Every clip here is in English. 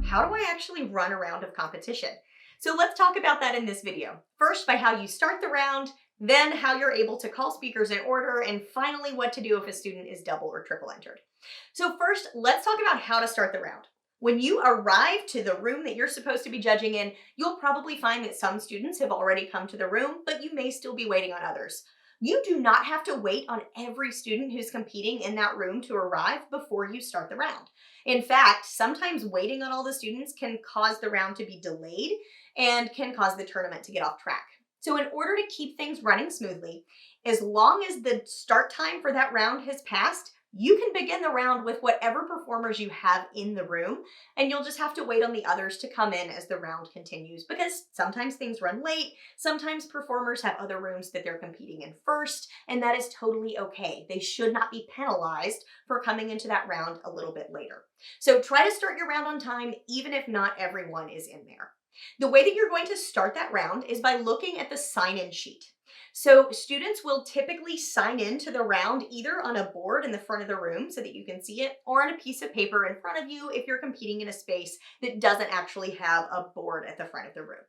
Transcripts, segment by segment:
how do I actually run a round of competition? So let's talk about that in this video. First, by how you start the round, then how you're able to call speakers in order, and finally what to do if a student is double or triple entered. So first, let's talk about how to start the round. When you arrive to the room that you're supposed to be judging in, you'll probably find that some students have already come to the room, but you may still be waiting on others. You do not have to wait on every student who's competing in that room to arrive before you start the round. In fact, sometimes waiting on all the students can cause the round to be delayed and can cause the tournament to get off track. So in order to keep things running smoothly, as long as the start time for that round has passed, you can begin the round with whatever performers you have in the room, and you'll just have to wait on the others to come in as the round continues, because sometimes things run late, sometimes performers have other rooms that they're competing in first, and that is totally okay. They should not be penalized for coming into that round a little bit later. So try to start your round on time, even if not everyone is in there. The way that you're going to start that round is by looking at the sign-in sheet. So students will typically sign in to the round either on a board in the front of the room so that you can see it, or on a piece of paper in front of you if you're competing in a space that doesn't actually have a board at the front of the room.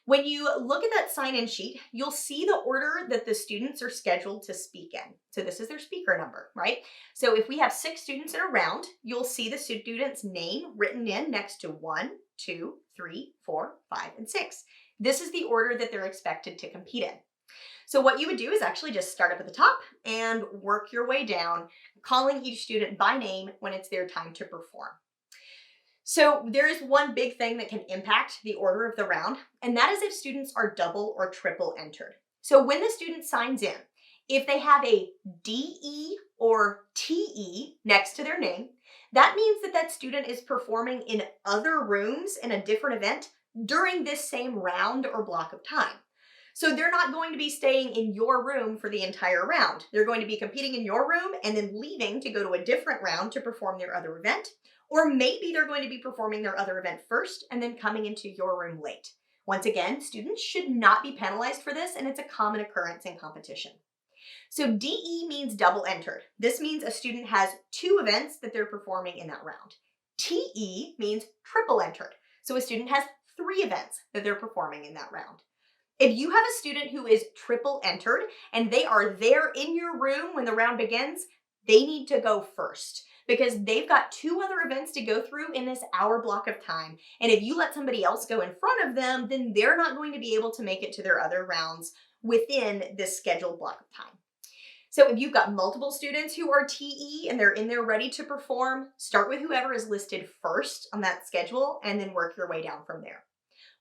When you look at that sign-in sheet, you'll see the order that the students are scheduled to speak in. So this is their speaker number, right? So if we have 6 students in a round, you'll see the student's name written in next to 1, 2, 3, 4, 5, and 6. This is the order that they're expected to compete in. So what you would do is actually just start up at the top and work your way down, calling each student by name when it's their time to perform. So there is one big thing that can impact the order of the round, and that is if students are double or triple entered. So when the student signs in, if they have a DE or TE next to their name, that means that that student is performing in other rooms in a different event during this same round or block of time. So they're not going to be staying in your room for the entire round. They're going to be competing in your room and then leaving to go to a different round to perform their other event. Or maybe they're going to be performing their other event first and then coming into your room late. Once again, students should not be penalized for this, and it's a common occurrence in competition. So DE means double entered. This means a student has 2 events that they're performing in that round. TE means triple entered. So a student has 3 events that they're performing in that round. If you have a student who is triple entered and they are there in your room when the round begins, they need to go first because they've got 2 other events to go through in this hour block of time. And if you let somebody else go in front of them, then they're not going to be able to make it to their other rounds within this scheduled block of time. So if you've got multiple students who are TE and they're in there ready to perform, start with whoever is listed first on that schedule and then work your way down from there.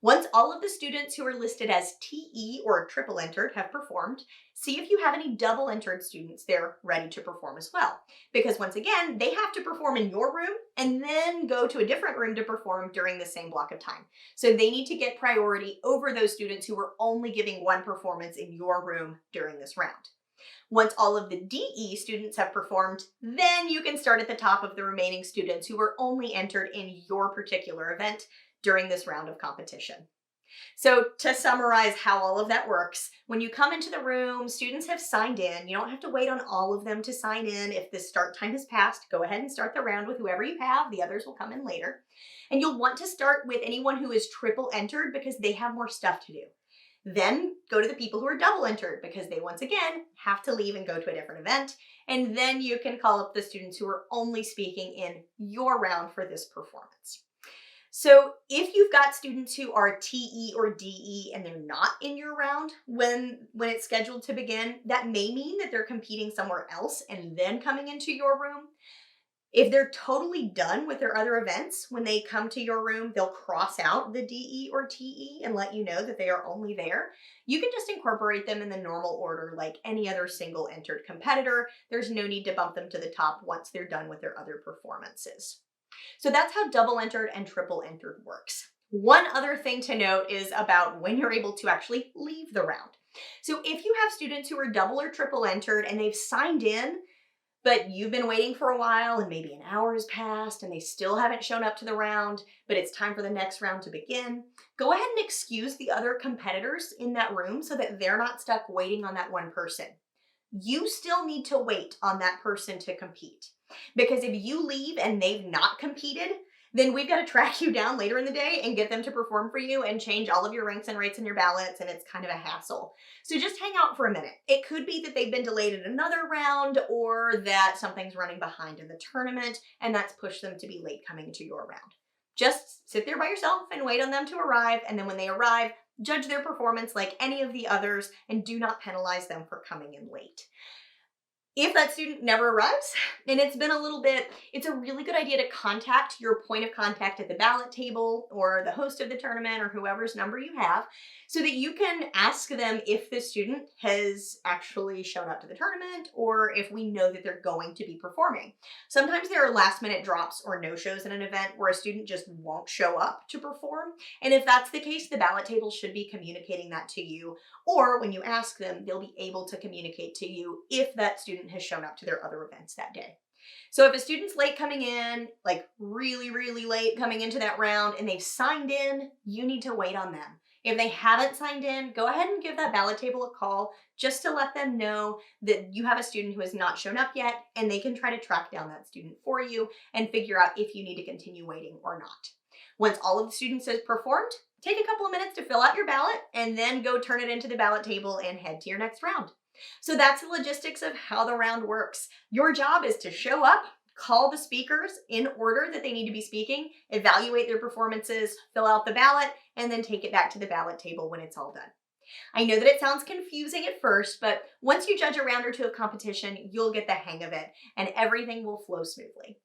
Once all of the students who are listed as TE or triple entered have performed, see if you have any double entered students there ready to perform as well. Because once again, they have to perform in your room and then go to a different room to perform during the same block of time. So they need to get priority over those students who are only giving one performance in your room during this round. Once all of the DE students have performed, then you can start at the top of the remaining students who were only entered in your particular event during this round of competition. So to summarize how all of that works, when you come into the room, students have signed in. You don't have to wait on all of them to sign in. If the start time has passed, go ahead and start the round with whoever you have. The others will come in later. And you'll want to start with anyone who is triple entered because they have more stuff to do. Then go to the people who are double entered because they once again have to leave and go to a different event. And then you can call up the students who are only speaking in your round for this performance. So if you've got students who are TE or DE and they're not in your round when it's scheduled to begin, that may mean that they're competing somewhere else and then coming into your room. If they're totally done with their other events, when they come to your room, they'll cross out the DE or TE and let you know that they are only there. You can just incorporate them in the normal order like any other single entered competitor. There's no need to bump them to the top once they're done with their other performances. So that's how double entered and triple entered works. One other thing to note is about when you're able to actually leave the round. So if you have students who are double or triple entered and they've signed in, but you've been waiting for a while and maybe an hour has passed and they still haven't shown up to the round, but it's time for the next round to begin, go ahead and excuse the other competitors in that room so that they're not stuck waiting on that one person. You still need to wait on that person to compete. Because if you leave and they've not competed, then we've got to track you down later in the day and get them to perform for you and change all of your ranks and rates and your ballots, and it's kind of a hassle. So just hang out for a minute. It could be that they've been delayed in another round or that something's running behind in the tournament and that's pushed them to be late coming to your round. Just sit there by yourself and wait on them to arrive, and then when they arrive, judge their performance like any of the others and do not penalize them for coming in late. If that student never arrives and it's been a little bit, it's a really good idea to contact your point of contact at the ballot table or the host of the tournament or whoever's number you have so that you can ask them if the student has actually shown up to the tournament or if we know that they're going to be performing. Sometimes there are last minute drops or no-shows in an event where a student just won't show up to perform. And if that's the case, the ballot table should be communicating that to you, or when you ask them, they'll be able to communicate to you if that student has shown up to their other events that day. So if a student's late coming in, like really, really late coming into that round, and they've signed in, you need to wait on them. If they haven't signed in, go ahead and give that ballot table a call just to let them know that you have a student who has not shown up yet, and they can try to track down that student for you and figure out if you need to continue waiting or not. Once all of the students have performed, take a couple of minutes to fill out your ballot and then go turn it into the ballot table and head to your next round. So that's the logistics of how the round works. Your job is to show up, call the speakers in order that they need to be speaking, evaluate their performances, fill out the ballot, and then take it back to the ballot table when it's all done. I know that it sounds confusing at first, but once you judge a round or two of competition, you'll get the hang of it and everything will flow smoothly.